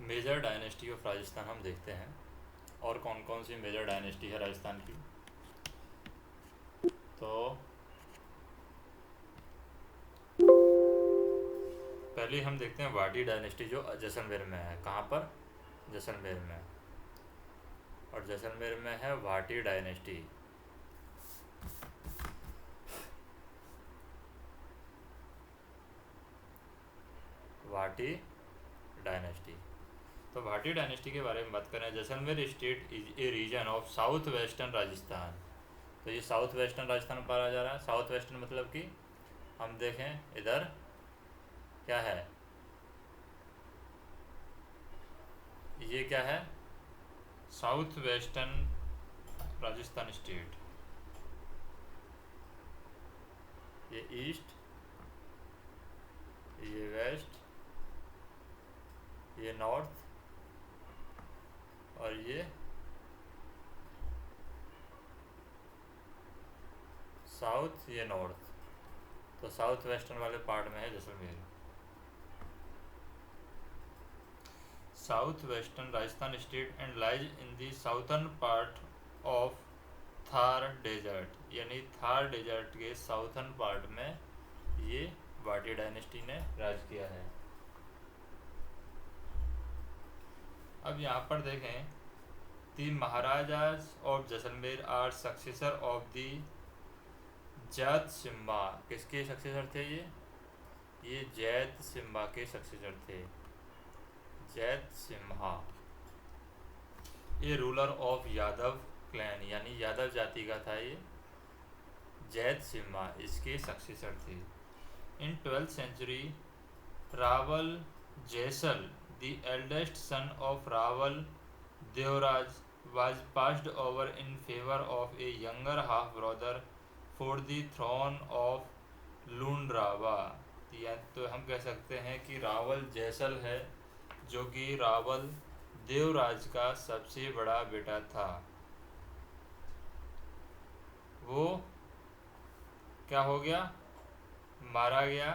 Major dynasty of Rajasthan हम देखते हैं और कौन कौन सी मेजर डायनेस्टी है राजस्थान की। तो पहले हम देखते हैं वाटी डायनेस्टी जो जैसलमेर में है। कहाँ पर? जैसलमेर में। और जैसलमेर में है वाटी डायनेस्टी। वाटी डायनेस्टी। तो भाटी डायनेस्टी के बारे में बात करें, Jaisalmer state is a region of south western Rajasthan. तो ये साउथ वेस्टर्न राजस्थान पाया जा रहा है। साउथ वेस्टर्न मतलब कि हम देखें इधर क्या है, ये क्या है, साउथ वेस्टर्न राजस्थान स्टेट। ये ईस्ट, ये वेस्ट, ये नॉर्थ और ये साउथ, ये नॉर्थ। तो साउथ वेस्टर्न वाले पार्ट में है Jaisalmer. South western Rajasthan state and lies in the southern part of Thar desert, यानी थार डेजर्ट के साउथर्न पार्ट में ये वाटी डायनेस्टी ने राज किया है। अब यहाँ पर देखें, the maharajas of Jaisalmer are successor of the Jait Simha. किसके सक्सेसर थे ये जैत सिम्हा के सक्सेसर थे। जैत सिम्हा ये रूलर ऑफ यादव क्लैन, यानी यादव जाति का था ये। जैत सिम्हा इसके सक्सेसर थे। In 12th century Rawal Jaisal, the eldest son of Rawal Devraj, was passed over in favor of a younger half brother for the throne of लूंड्रावा। तो हम कह सकते हैं कि रावल जैसल है जो कि रावल देवराज का सबसे बड़ा बेटा था। वो क्या हो गया, मारा गया।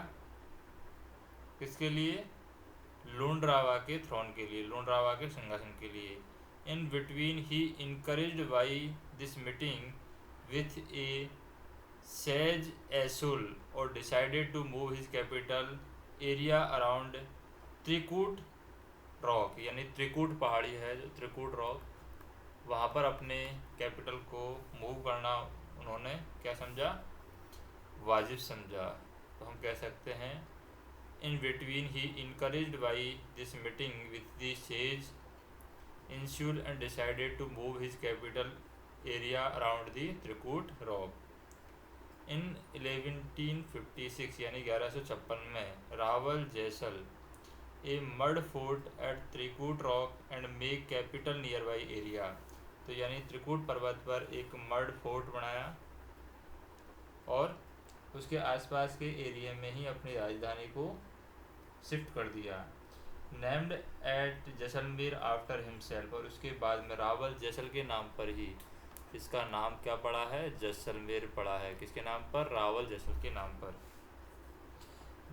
किसके लिए? लूंड्रावा के थ्रोन के लिए, लूंड्रावा के सिंहासन के लिए। In between he encouraged by this meeting with a sage Eesul और decided to move his capital area around Trikut rock, यानी त्रिकूट पहाड़ी है जो त्रिकूट रॉक, वहाँ पर अपने कैपिटल को मूव करना उन्होंने क्या समझा, वाजिब समझा। तो हम कह सकते हैं in between he encouraged by this meeting with the sage Eesul and decided to move his capital area around the Trikut rock. In 1156 यानी 1156 में Rawal Jaisal a mud fort at Trikut rock and make capital nearby area. तो यानी त्रिकूट पर्वत पर एक mud fort बनाया और उसके आसपास के एरिया में ही अपनी राजधानी को शिफ्ट कर दिया। Named at Jaisalmer after himself, और उसके बाद में रावल जैसल के नाम पर ही इसका नाम क्या पड़ा है, जैसलमेर पड़ा है। किसके नाम पर? रावल जैसल के नाम पर।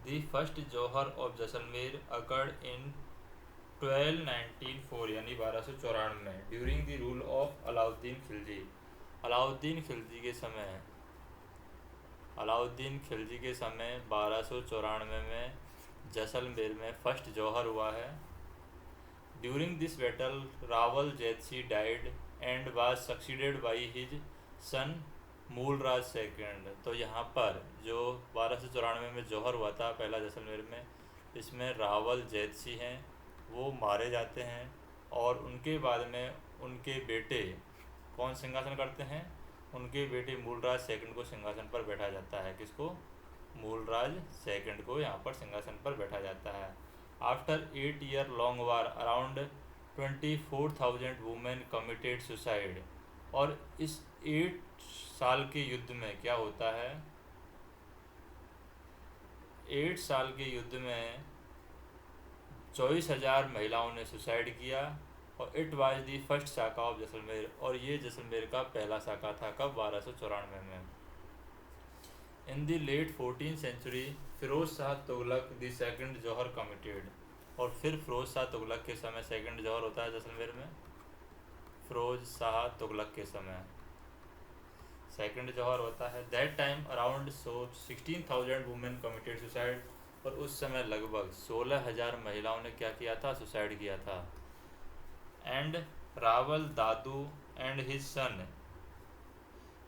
The first jauhar of Jaisalmer occurred इन 1294 यानी 1294 में during the rule of Alauddin Khilji. Alauddin Khilji के समय, अलाउद्दीन खिलजी के समय 1294 में जैसलमेर में फर्स्ट जौहर हुआ है। During this battle Rawal Jaitsi died and was succeeded by his son Mulraj second. तो यहाँ पर जो 1294 में जौहर हुआ था पहला जैसलमेर में, इसमें रावल जैतसी हैं वो मारे जाते हैं और उनके बाद में उनके बेटे कौन सिंहासन करते हैं, उनके बेटे मूलराज सेकंड को सिंहासन पर बैठा जाता है। किसको? मूलराज सेकंड को यहाँ पर सिंहासन पर बैठा जाता है। आफ्टर 8 ईयर लॉन्ग वार अराउंड 24,000 वुमेन कमिटेड सुसाइड। और इस 8 साल के युद्ध में क्या होता है, 8 साल के युद्ध में 24,000 महिलाओं ने सुसाइड किया। और इट वाज दी फर्स्ट शाखा ऑफ जैसलमेर, और ये जैसलमेर का पहला शाखा था। कब? 1294 में। In the late 14th century Firoz Shah Tughlaq the second jauhar committed, और फिर फिरोज शाह तुगलक के समय सेकंड जौहर होता है जैसलमेर में। फिरोज शाह तुगलक के समय सेकंड जौहर होता है। That time around 16,000 women committed suicide, और उस समय लगभग 16,000 महिलाओं ने क्या किया था, सुसाइड किया था। And Rawal Dadu and his son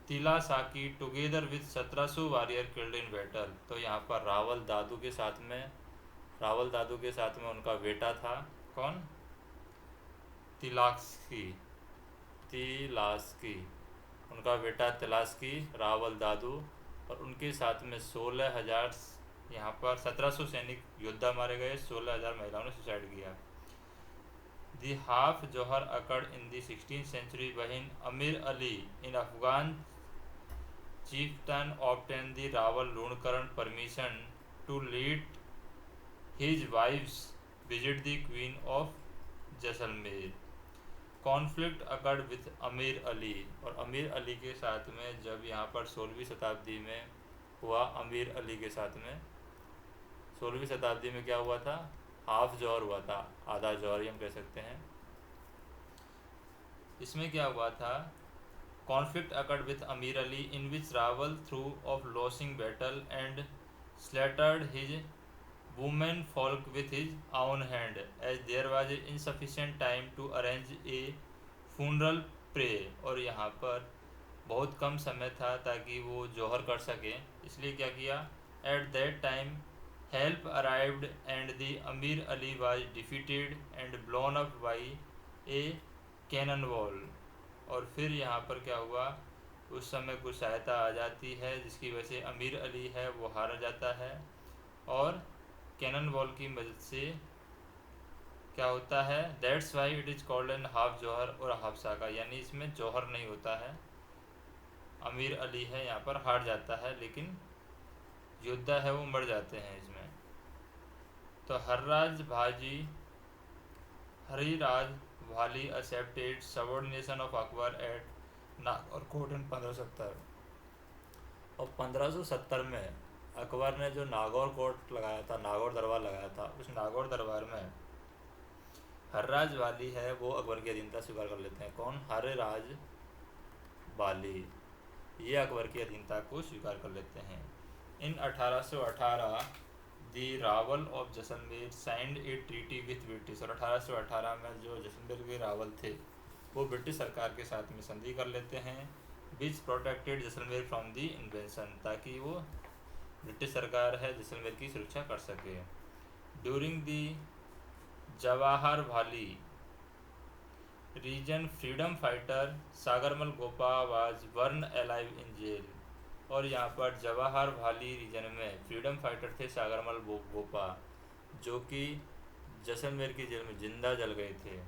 Tilasaki together with 1700 warrior killed in battle. तो यहाँ पर रावल दादू के साथ में उनका बेटा था, कौन, तिलास्की, उनका बेटा तिलास्की, रावल दादू, और उनके साथ में 16,000, यहाँ पर 1700 सैनिक योद्धा मारे गए, 16,000 महिलाओं ने सुसाइड किया। The half jauhar occurred in the 16th century when Amir Ali in Afghan chieftain obtained the Rawal Lunkaran permission to let his wives visit the Queen of Jaisalmer. Conflict occurred with Amir Ali, और अमीर अली के साथ में जब यहाँ पर 16वीं शताब्दी में हुआ, अमीर अली के साथ में 16वीं शताब्दी में क्या हुआ था, हाफ जौहर हुआ था, आधा जौहर हम कह सकते हैं। इसमें क्या हुआ था, conflict occurred with Amir Ali in which Rawal through of losing battle and slaughtered his women folk with his own hand as there was insufficient time to arrange a funeral prayer। और यहाँ पर बहुत कम समय था ताकि वो जौहर कर सकें, इसलिए क्या किया, at that time help arrived and the Amir Ali was defeated and blown up by a cannon ball. और फिर यहाँ पर क्या हुआ, उस समय कुछ सहायता आ जाती है जिसकी वजह से अमीर अली है वो हार जाता है, और कैनन वॉल की मदद से क्या होता है, that's why it is called an half Jauhar और हाफ साका, यानी इसमें जौहर नहीं होता है, अमीर अली है यहाँ पर हार जाता है, लेकिन योद्धा है वो मर जाते हैं इसमें। तो हरिराज वाली accepted subordination of Akbar at Nagaur court in 1570। और 1570 में अकबर ने जो नागौर कोर्ट लगाया था, नागौर दरबार लगाया था, उस नागौर दरबार में हर्राज वाली है वो अकबर की अधीनता स्वीकार कर लेते हैं। कौन, हर्राज वाली, ये अकबर की अधीनता को स्वीकार कर लेते हैं। In 1818 the Rawal of Jaisalmer signed a treaty with British, और 1818 में जो जैसलमेर के रावल थे वो ब्रिटिश सरकार के साथ में संधि कर लेते हैं, which protected Jaisalmer from the invention, ताकि वो ब्रिटिश सरकार है जैसलमेर की सुरक्षा कर सके। ड्यूरिंग दी जवाहर वाली region freedom fighter Sagarmal Gopa was burn alive in jail, और यहाँ पर जवाहर वाली रीजन में फ्रीडम फाइटर थे सागरमल गोपा, जो कि जैसलमेर की जेल में जिंदा जल गए थे।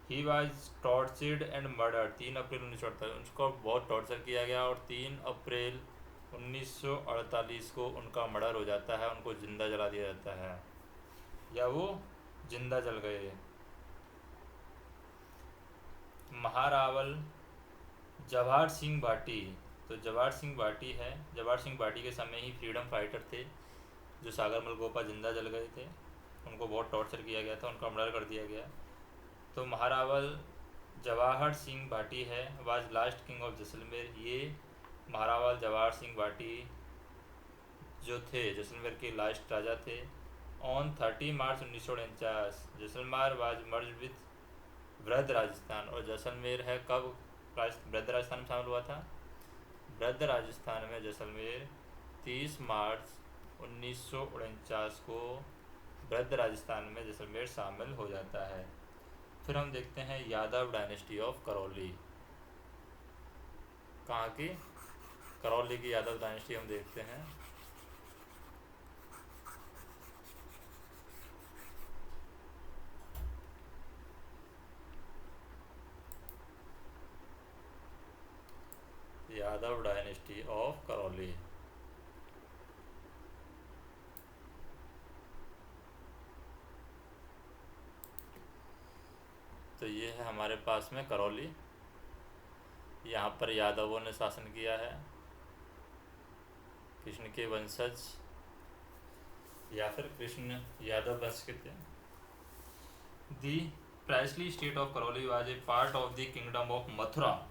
He was tortured and murder, 3 अप्रैल 1948 उनको बहुत टॉर्चर किया गया, और 3 अप्रैल 1948 को उनका मर्डर हो जाता है, उनको जिंदा जला दिया जाता है, या वो जिंदा जल गए। महारावल जवाहर सिंह भाटी, तो जवाहर सिंह भाटी है, जवाहर सिंह भाटी के समय ही फ्रीडम फाइटर थे जो सागरमल गोपा जिंदा जल गए थे, उनको बहुत टॉर्चर किया गया था, उनका मर्डर कर दिया गया। तो महारावल जवाहर सिंह भाटी है was last king of Jaisalmer, ये महारावल जवाहर सिंह भाटी जो थे जैसलमेर के लास्ट राजा थे। On 30 March 1949 Jaisalmer was merge with वृद्ध राजस्थान, और जैसलमेर है कब वृद्ध राजस्थान में शामिल हुआ था, वृद्ध राजस्थान में जैसलमेर 30 मार्च 1949 को वृद्ध राजस्थान में जैसलमेर शामिल हो जाता है। फिर हम देखते हैं यादव डायनेस्टी ऑफ करौली, कहाँ की, करौली की यादव डायनेस्टी हम देखते हैं। यादव डायनेस्टी ऑफ करौली, तो ये है हमारे पास में करौली, यहाँ पर यादवों ने शासन किया है, कृष्ण के वंशज या फिर कृष्ण यादव वंश के थे। The princely state of Karauli was a part of the kingdom of Mathura.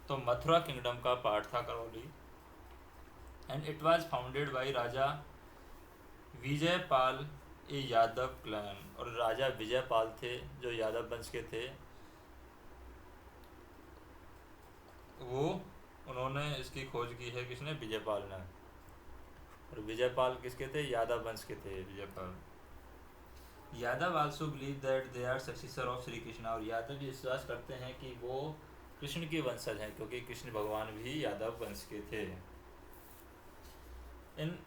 तो मथुरा किंगडम का पार्ट था Karauli. And it was founded by Raja Vijaypal a Yadav clan. और राजा विजयपाल थे जो यादव वंश के थे, वो उन्होंने इसकी खोज की है। किसने? विजयपाल ने। और विजयपाल किसके थे? यादव वंश के थे Vijaypal. Yadav also believe that they are successor of Shri Krishna. और यादव ये विश्वास करते हैं कि वो कृष्ण के वंशज हैं, क्योंकि कृष्ण भगवान भी यादव वंश के थे। इन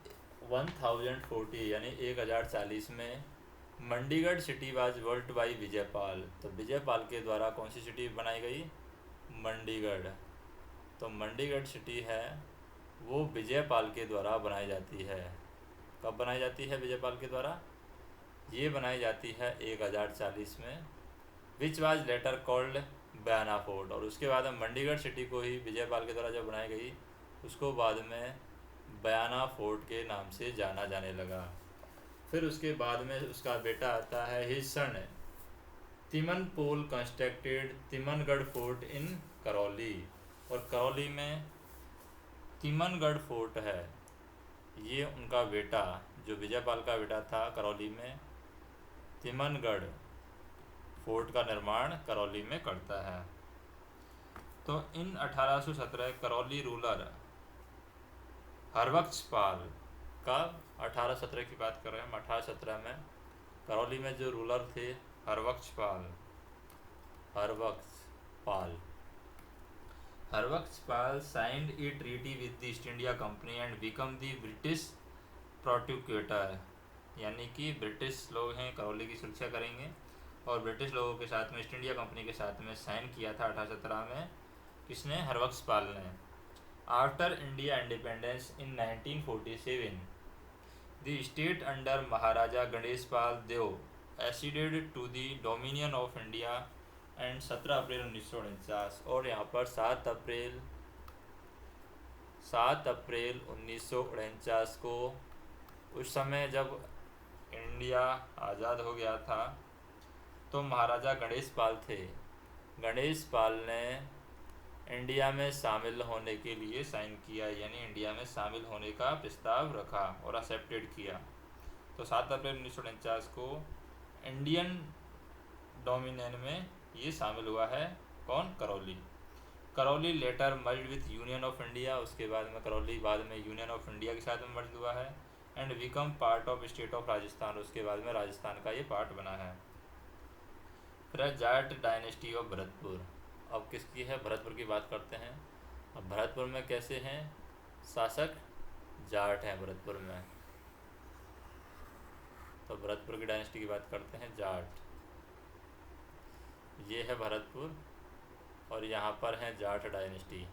1040 यानी 1040 में Mandigarh city was world by Vijaypal. तो विजयपाल के द्वारा कौन सी सिटी बनाई गई? मंडीगढ़। तो मंडीगढ़ सिटी है वो विजयपाल के द्वारा बनाई जाती है। कब बनाई जाती है विजयपाल के द्वारा? ये बनाई जाती है 1040 में, which was later called Bayana fort. और उसके बाद में मंडीगढ़ सिटी को ही विजयपाल के द्वारा जब बनाई गई, उसको बाद में बयाना फोर्ट के नाम से जाना जाने लगा। फिर उसके बाद में उसका बेटा आता है, his son Timanpal constructed Timangarh fort in Karauli. और करौली में तिमनगढ़ फोर्ट है, ये उनका बेटा जो विजयपाल का बेटा था करौली में तिमनगढ़ फोर्ट का निर्माण करौली में करता है। तो इन 1817 करौली रूलर हरबख्शपाल का 1817 की बात कर रहे हैं हम। 1817 में करौली में जो रूलर थे Harbakshpal signed a treaty with the East India Company and become the British protector. यानी कि ब्रिटिश लोग हैं करौली की सुरक्षा करेंगे, और ब्रिटिश लोगों के साथ में ईस्ट इंडिया कंपनी के साथ में साइन किया था 1817 में। किसने? हरबख्शपाल ने। After India independence in 1947 the state under Maharaja Ganeshpal Dev acceded to the dominion of India and 17 April 1949। और यहाँ पर 7 अप्रैल 1949 को, उस समय जब इंडिया आज़ाद हो गया था, तो महाराजा गणेशपाल थे। गणेशपाल ने इंडिया में शामिल होने के लिए साइन किया, यानी इंडिया में शामिल होने का प्रस्ताव रखा और एक्सेप्टेड किया। तो 7 अप्रैल 1949 को इंडियन डोमिनियन में ये शामिल हुआ है। कौन? Karauli. Karauli later merge with union of India. उसके बाद में करौली बाद में यूनियन ऑफ इंडिया के साथ में मर्ज हुआ है। And become part of state of Rajasthan. उसके बाद में राजस्थान का ये पार्ट बना है। फिर जाट डायनेस्टी ऑफ भरतपुर। अब किसकी है? भरतपुर की बात करते हैं। अब भरतपुर में कैसे हैं शासक? जाट हैं भरतपुर में। तो भरतपुर की डायनेस्टी की बात करते हैं, जाट। ये है भरतपुर, और यहाँ पर है जाट डायनेस्टी।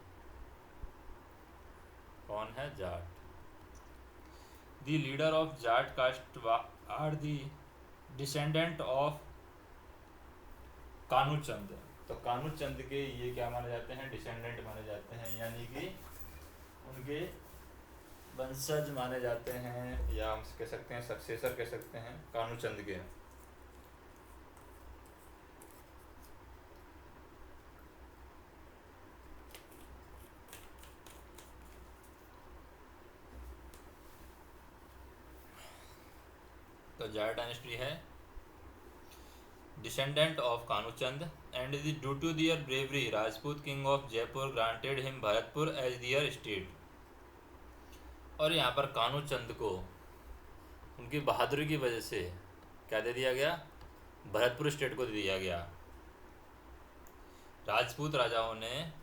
कौन है? Jat. The leader of Jat caste are the descendant of Kanuchand. तो कानूचंद के ये क्या माने जाते हैं? डिसेंडेंट माने जाते हैं, यानी कि उनके वंशज माने जाते हैं, या हम कह सकते हैं सक्सेसर कह सकते हैं कानूचंद के। तो जाट डायनेस्टी है descendant of Kanuchand and due to their bravery Rajput king of Jaipur granted him Bharatpur as their state. और यहाँ पर कानूचंद को उनकी बहादुरी की वजह से क्या दे दिया गया? भरतपुर स्टेट को दे दिया गया। राजपूत राजाओं ने,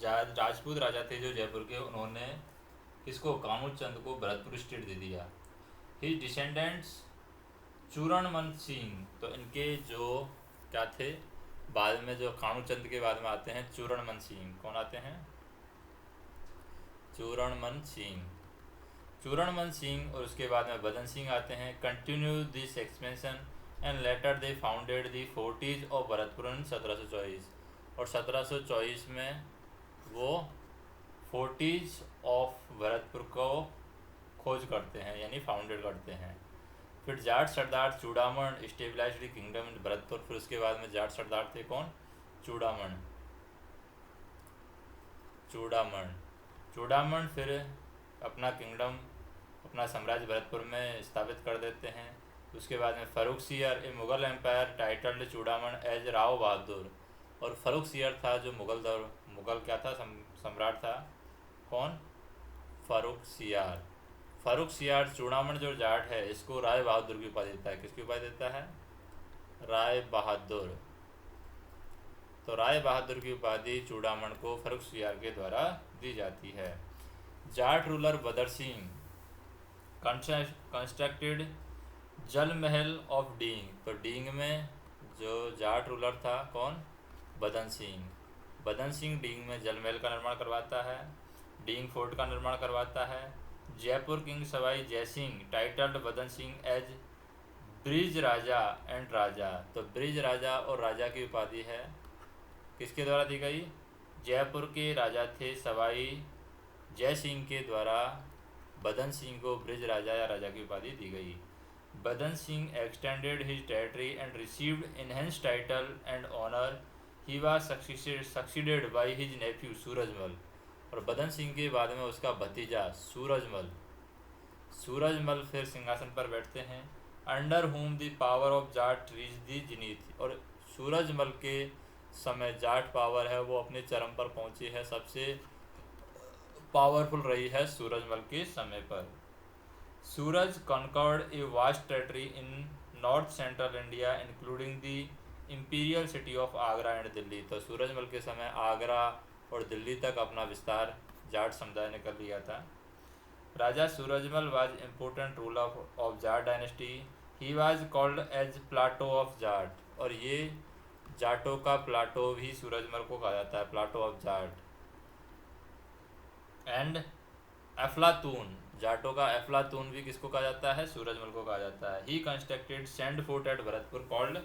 राजपूत राजा थे जो जयपुर के, उन्होंने किसको? कानूचंद को भरतपुर स्टेट दे दिया। His descendants Churaman Singh. तो इनके जो क्या थे बाद में, जो कानूचंद के बाद में आते हैं चूरणमन सिंह। कौन आते हैं? चूरणमन सिंह। चूरणमन सिंह और उसके बाद में बदन सिंह आते हैं। Continue this expansion and later they founded the fortress of Bharatpur in 1724। और 1724 में वो फोर्टीज ऑफ भरतपुर को खोज करते हैं यानी फाउंडेड करते हैं। फिर जाट सरदार चूड़ामण स्टेबलाइज्ड द किंगडम इन भरतपुर। फिर उसके बाद में जाट सरदार थे कौन? चूड़ामण। चूड़ामण चूड़ामण फिर अपना किंगडम, अपना साम्राज्य भरतपुर में स्थापित कर देते हैं। उसके बाद में Farrukhsiyar a Mughal empire titled Churaman as Rao Bahadur. और फर्रुखसियर था जो मुगल क्या था, सम्राट था। कौन? फर्रुखसियार। फर्रुखसियार चूड़ामण जो जाट है इसको राय बहादुर की उपाधि देता है। किसकी उपाधि देता है? राय बहादुर। तो राय बहादुर की उपाधि चूड़ामण को फर्रुखसियार के द्वारा दी जाती है। जाट रूलर बदर सिंह कंस्ट्रक्टेड जल महल ऑफ डींग। तो डींग में जो जाट रूलर था कौन? बदन सिंह। बदन सिंह डींग में जल महल का निर्माण करवाता है, डींग फोर्ट का निर्माण करवाता है। Jaipur king Sawai Jaisingh titled Badan Singh as Brij Raja and Raja. तो ब्रिज राजा और राजा की उपाधि है किसके द्वारा दी गई? जयपुर के राजा थे सवाई जय सिंह के द्वारा बदन सिंह को ब्रिज राजा या राजा की उपाधि दी गई। Badan Singh extended his territory and received enhance title and honour. He was succeeded by his nephew Surajmal. और बदन सिंह के बाद में उसका भतीजा सूरजमल फिर सिंहासन पर बैठते हैं। Under whom the power of Jat reach the zenith. और सूरजमल के समय जाट पावर है वो अपने चरम पर पहुंची है, सबसे पावरफुल रही है सूरजमल के समय पर। Suraj conquered a vast territory in north central India including the imperial city of Agra and Delhi. तो सूरजमल के समय आगरा और दिल्ली तक अपना विस्तार जाट समुदाय ने कर लिया था। Raja Surajmal was important ruler of Jat dynasty. He was called as Plato of Jat. और ये जाटों का प्लाटो भी सूरजमल को कहा जाता है, प्लाटो ऑफ जाट। एंड अफलातून, जाटों का अफलातून भी किसको कहा जाता है? सूरजमल को कहा जाता है। ही constructed sand fort eight Bharatpur called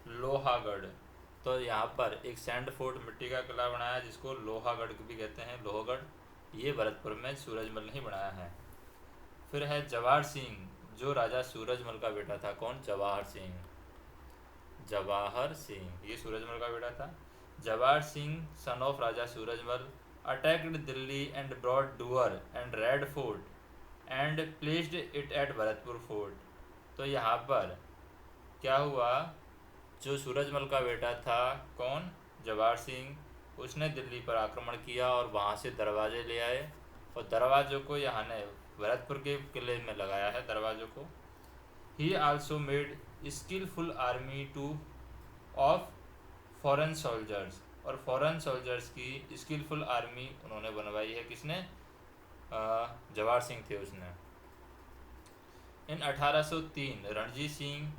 Lohagarh. तो यहाँ पर एक सैंड फोर्ट मिट्टी का किला बनाया जिसको लोहागढ़ भी कहते हैं, लोहगढ़। ये भरतपुर में सूरजमल ने ही बनाया है। फिर है जवाहर सिंह जो राजा सूरजमल का बेटा था। कौन? जवाहर सिंह। जवाहर सिंह ये सूरजमल का बेटा था। Jawahar Singh son of Raja Surajmal attacked Delhi and brought door and Red Fort and placed it at Bharatpur fort. तो यहाँ पर क्या हुआ, जो सूरजमल का बेटा था कौन? जवाहर सिंह, उसने दिल्ली पर आक्रमण किया और वहाँ से दरवाजे ले आए और दरवाज़ों को यहाँ ने भरतपुर के किले में लगाया है दरवाज़ों को। He also made skilful army to of foreign soldiers. और फॉरेन सोल्जर्स की स्किलफुल आर्मी उन्होंने बनवाई है। किसने? जवाहर सिंह थे उसने। In 1803 Ranjit Singh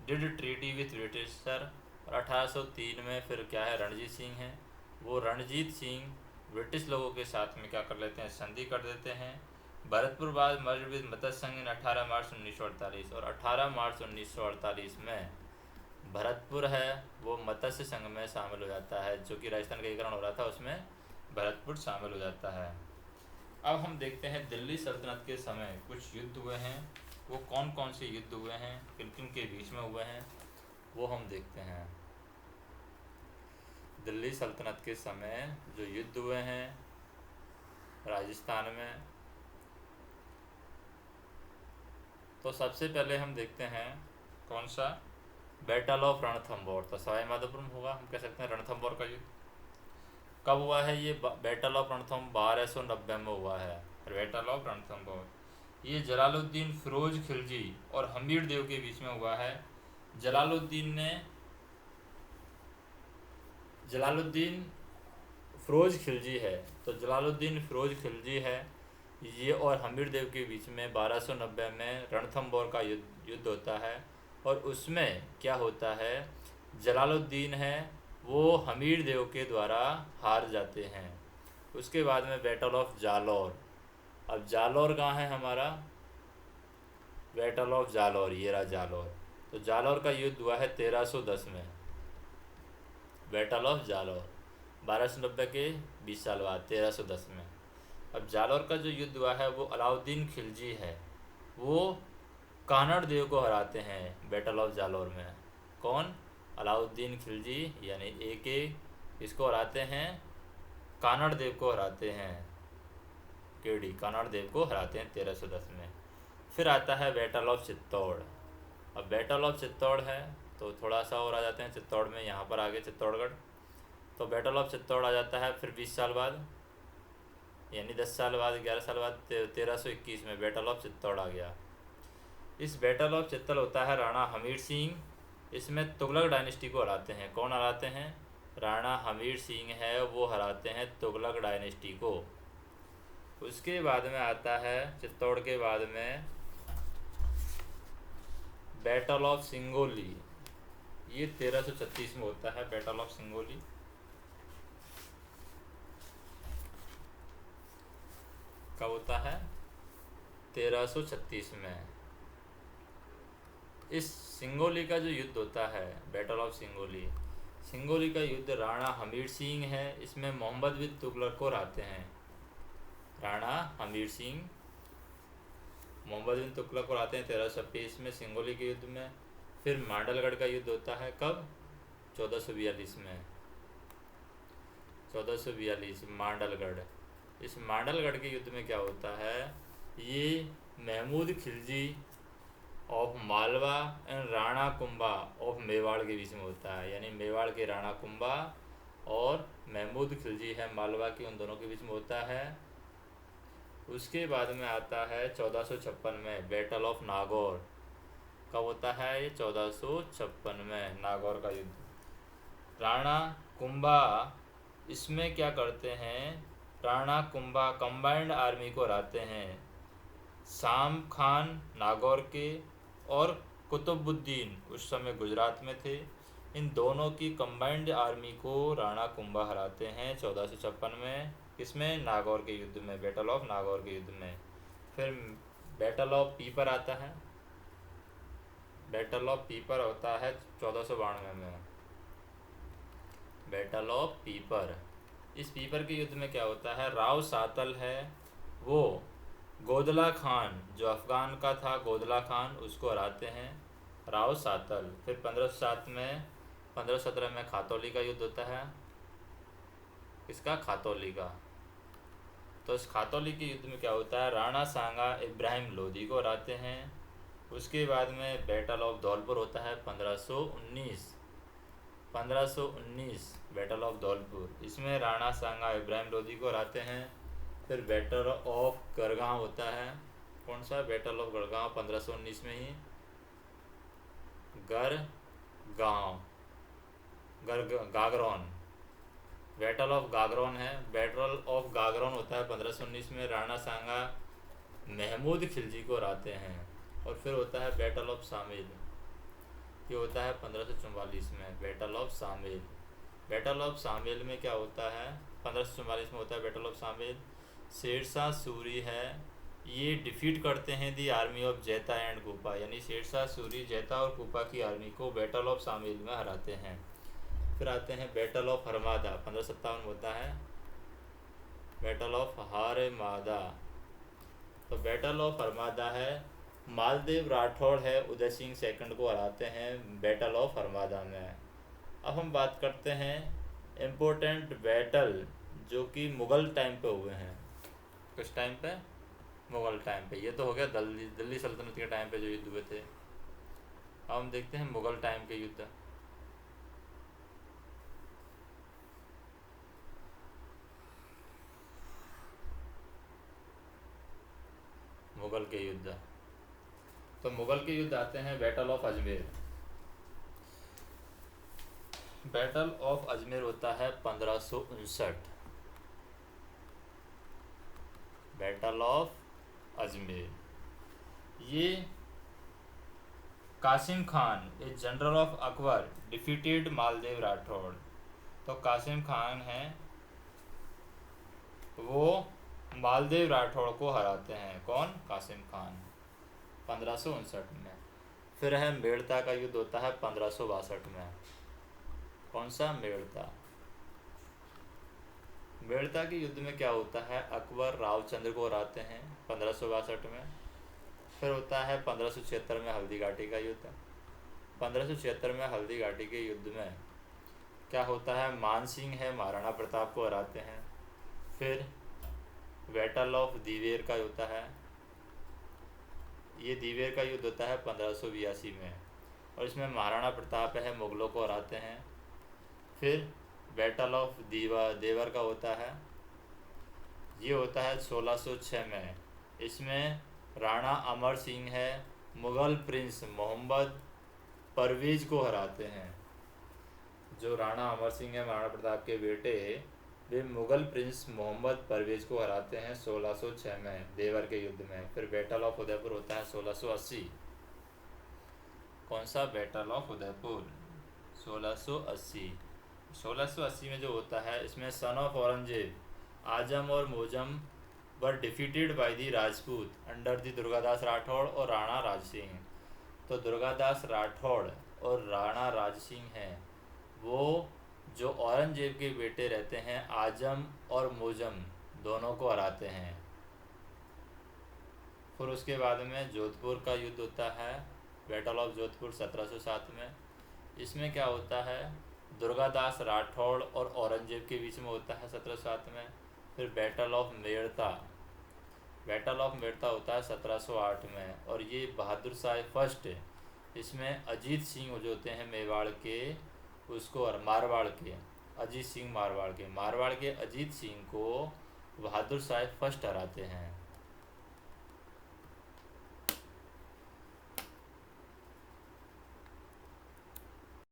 did treaty with British sir. और 1803 में फिर क्या है, रणजीत सिंह हैं, वो रणजीत सिंह ब्रिटिश लोगों के साथ में क्या कर लेते हैं, संधि कर देते हैं। भरतपुर बाद मर्ज विद मत्स्य संघ इन 18 मार्च 1948। और 18 मार्च 1948 में भरतपुर है वो मत्स्य संघ में शामिल हो जाता है, जो कि राजस्थान का एकीकरण हो रहा था उसमें भरतपुर शामिल हो जाता है। अब हम देखते हैं दिल्ली सल्तनत के समय कुछ युद्ध हुए हैं, वो कौन कौन से युद्ध हुए हैं, किन किन के बीच में हुए हैं, वो हम देखते हैं। दिल्ली सल्तनत के समय जो युद्ध हुए हैं राजस्थान में, तो सबसे पहले हम देखते हैं कौन सा, बैटल ऑफ रणथंबोर। तो सवाई माधोपुर में होगा, हम कह सकते हैं रणथंबोर का युद्ध। कब हुआ है ये बैटल ऑफ रणथंबोर? 1290 में हुआ है बैटल ऑफ रणथंबोर। ये जलालुद्दीन फिरोज खिलजी और हमीर देव के बीच में हुआ है। जलालुद्दीन फिरोज खिलजी है, तो जलालुद्दीन फिरोज खिलजी है ये और हमीर देव के बीच में 1290 में रणथंबोर का युद्ध होता है। और उसमें क्या होता है, जलालुद्दीन है वो हमीर देव के द्वारा हार जाते हैं। उसके बाद में बैटल ऑफ जालौर। अब जालौर कहाँ है हमारा, बैटल ऑफ जालौर, ये रहा जालौर। तो जालौर का युद्ध हुआ है 1310 में, बैटल ऑफ जालौर 1290 के 20 साल बाद 1310 में। अब जालौर का जो युद्ध हुआ है वो अलाउद्दीन खिलजी है, वो कानड़ देव को हराते हैं बैटल ऑफ जालौर में। कौन? अलाउद्दीन खिलजी यानी AK इसको हराते हैं, कानड़ देव को हराते हैं, KD कानड़ देव को हराते हैं 1310 में। फिर आता है बैटल ऑफ चित्तौड़। अब बैटल ऑफ चित्तौड़ है तो थोड़ा सा और आ जाते हैं चित्तौड़ में, यहाँ पर आगे चित्तौड़गढ़। तो बैटल ऑफ चित्तौड़ आ जाता है फिर 20 साल बाद, यानी 10 साल बाद, 11 साल बाद 1321 में बैटल ऑफ चित्तौड़ आ गया। इस बैटल ऑफ चित्तौड़ होता है राणा हमीर सिंह, इसमें तुगलक डायनेस्टी को हराते हैं। कौन हराते हैं? राणा हमीर सिंह है, वो हराते हैं तुगलक डायनेस्टी को। उसके बाद में आता है चित्तौड़ के बाद में बैटल ऑफ सिंगोली, ये 1336 में होता है बैटल ऑफ सिंगोली। कब होता है? 1336 में। इस सिंगोली का जो युद्ध होता है बैटल ऑफ सिंगोली, सिंगोली का युद्ध राणा हमीर सिंह है, इसमें मोहम्मद बिन तुगलक को हराते हैं। राणा हमीर सिंह मोहम्मद बिन तुगलक को हराते हैं 1326 में सिंगोली के युद्ध में। फिर मांडलगढ़ का युद्ध होता है कब? 1442 में। 1442 मांडलगढ़। इस मांडलगढ़ के युद्ध में क्या होता है? ये Mahmud Khilji of Malwa and Rana Kumbha of Mewar के बीच में होता है, यानी मेवाड़ के राणा कुंभा और महमूद खिलजी है मालवा की, उन दोनों के बीच में होता है। उसके बाद में आता है 1456 में बैटल ऑफ नागौर। कब होता है ये? 1456 में नागौर का युद्ध। राणा कुंभा इसमें क्या करते हैं? राणा कुंभा कंबाइंड आर्मी को हराते हैं। शाम खान नागौर के और कुतुबुद्दीन उस समय गुजरात में थे, इन दोनों की कंबाइंड आर्मी को राणा कुंभा हराते हैं 1456 में। किसमें? नागौर के युद्ध में, बैटल ऑफ नागौर के युद्ध में। फिर बैटल ऑफ पीपर आता है, बैटल ऑफ पीपर होता है 1492 में, बैटल ऑफ पीपर। इस पीपर के युद्ध में क्या होता है? राव सातल है, वो गोदला खान जो अफ़गान का था, गोदला खान, उसको हराते हैं, राव सातल। फिर 1507 में 1517 में खातौली का युद्ध होता है। किसका? खातौली का। तो इस खातौली के युद्ध में क्या होता है? राणा सांगा इब्राहिम लोदी को हराते हैं। उसके बाद में बैटल ऑफ धौलपुर होता है 1519 बैटल ऑफ धौलपुर, इसमें राणा सांगा इब्राहिम लोदी को हराते हैं। फिर बैटल ऑफ गढ़गांव होता है। कौन सा? बैटल ऑफ गढ़गांव 1519 में ही, गागरौन, बैटल ऑफ गागरौन है। बैटल ऑफ गागरौन होता है 1519 में, राणा सांगा महमूद खिलजी को हराते हैं। और फिर होता है बैटल ऑफ शामिल, ये होता है 1544 में, बैटल ऑफ शामिल। बैटल ऑफ शामिल में क्या होता है? 1544 में होता है बैटल ऑफ शामिल। शेरशाह सूरी है, ये डिफीट करते हैं दी आर्मी ऑफ जैता एंड कूपा, यानी शेरशाह सूरी जैता और कूपा की आर्मी को बैटल ऑफ शामिल में हराते हैं। फिर आते हैं बैटल ऑफ हरमादा 1557 होता है, बैटल ऑफ हारमादा। तो बैटल ऑफ हरमादा है, मालदेव राठौड़ है उदय सिंह सेकंड को हराते हैं बैटल ऑफ हरमादा में। अब हम बात करते हैं इम्पोर्टेंट बैटल जो कि मुग़ल टाइम पे हुए हैं। किस टाइम पे? मुग़ल टाइम पे। ये तो हो गया दिल्ली सल्तनत के टाइम पे जो युद्ध हुए थे। अब हम देखते हैं मुग़ल टाइम के युद्ध। मुग़ल के युद्ध, तो मुग़ल के युद्ध आते हैं battle of Ajmer. Battle of Ajmer होता है 1559, बैटल ऑफ अजमेर। ये Qasim Khan a general of Akbar defeated Maldev Rathore. तो कासिम खान है, वो मालदेव राठौड़ को हराते हैं। कौन? कासिम खान, 1559 में। फिर है मेड़ता का युद्ध होता है 1562 में। कौन सा? मेड़ता। मेड़ता के युद्ध में क्या होता है, अकबर रावचंद्र को हराते हैं 1562 में। फिर होता है 1576 में हल्दी घाटी का युद्ध। 1576 में हल्दी घाटी के युद्ध में क्या होता है, मान सिंह है महाराणा प्रताप को हराते हैं। फिर बैटल ऑफ दीवेर का होता है, ये दीवेर का युद्ध होता है 1582 में, और इसमें महाराणा प्रताप है मुगलों को हराते हैं। फिर बैटल ऑफ देवर का होता है, ये होता है 1606 में। इसमें राणा अमर सिंह है मुग़ल प्रिंस मोहम्मद परवेज को हराते हैं। जो राणा अमर सिंह है महाराणा प्रताप के बेटे, वे मुग़ल प्रिंस मोहम्मद परवेज को हराते हैं 1606 में देवर के युद्ध में। फिर बैटल ऑफ उदयपुर होता है 1680। कौन सा, बैटल ऑफ उदयपुर 1680। 1680 में जो होता है, इसमें सन ऑफ औरंगजेब आजम और Muazzam were defeated by the Rajput under the Durgadas Rathore और राणा राज सिंह। तो दुर्गादास राठौड़ और राणा राज सिंह हैं, वो जो औरंगजेब के बेटे रहते हैं आजम और मोजम, दोनों को हराते हैं। फिर उसके बाद में जोधपुर का युद्ध होता है, बैटल ऑफ जोधपुर 1707 में। इसमें क्या होता है, दुर्गादास राठौड़ और औरंगजेब के बीच में होता है 1707 में। फिर battle of Merta, battle of Merta होता है 1708 में, और ये बहादुर शाह फर्स्ट, इसमें अजीत सिंह जो होते हैं मेवाड़ के, उसको, और मारवाड़ के अजीत सिंह, मारवाड़ के अजीत सिंह को बहादुर शाह फर्स्ट हराते हैं।